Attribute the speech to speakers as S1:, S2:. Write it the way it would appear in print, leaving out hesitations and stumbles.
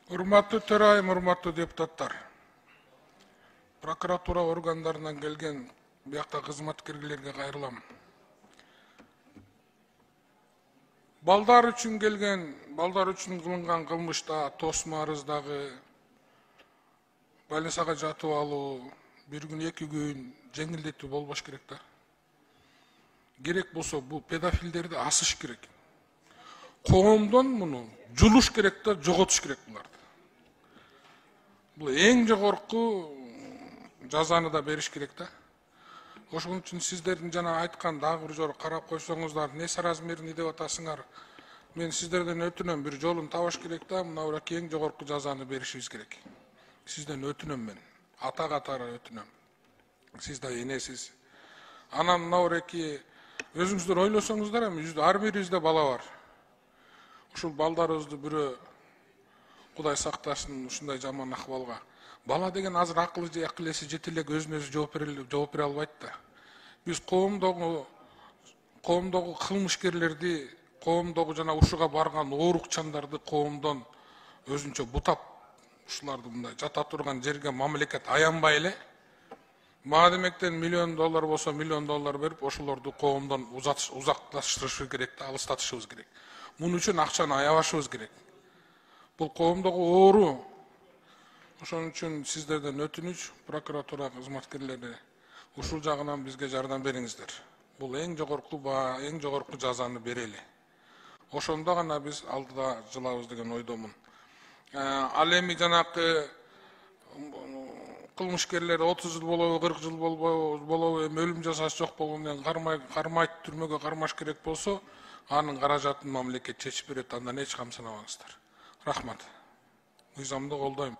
S1: Урматтуу төрайым, урматтуу депутаттар. Прокуратура органдарынан келген биякта кызматкерлерге кайрылам. Балдар үчүн кылынган кылмышта тосма арыздагы больницага жатып алуу бир күн, 2 күн жеңилдетүү болбош керек да. Керек болсо бул педофилдерди асыш керек. Коомдон муну жулуш керек да, жоготуш керек буларды. Бул эң жогорку жазаны да бериш керек да. Ошон үчүн сиздердин жана айткан дагы бир жолу карап койсоңуздар, не соразмерный деп атасыңар. Мен сиздерден өтүнөм, бир жолун табыш керек да, мына эң жогорку жазаны беришибиз керек. Сизден өтүнөм мен, ата катары өтүнөм. Сиз да энесиз. Анан мына өзүңүздөр ойлосоңуздар, ар бирибизде бала бар. Ушул балдарыбызды бирөө Кудай сактасын ушундай жаман акыбалга. Бала деген азыр акылы же акыл-эси жете элек өзүнө өзү жооп бере албайт да. Биз коомдогу кылмышкерлерди, коомдогу жана ушуга барган оорукчандарды коомдон өзүнчө бутап, ушуларды мындай жата турган жерге мамлекет аянбай эле, маадемектен $1 миллион болсо $1 миллион берип, ошолорду коомдон узакташтырыш керек да, алыстатышыбыз керек. Мунун үчүн акчаны аябашыбыз керек. Бул коомдогу оору. Ошон үчүн сиздерден өтүнүч, прокуратура кызматкерлери ушул жагынан бизге жардам бериңиздер. Бул эң жогорку жазаны берели. Ошондо гана биз алдыда жылабыз деген ойдомун. Ал эми жанакы кылмышкерлер 30 жыл болобу, 40 жыл болобу, өлүм жазасы жок болгондон кармайт, түрмөгө кармаш керек болсо, анын каражатын мамлекет чечип берет, андан эч камсынабаңыздар. Рахмат. Мыйзамды колдойм.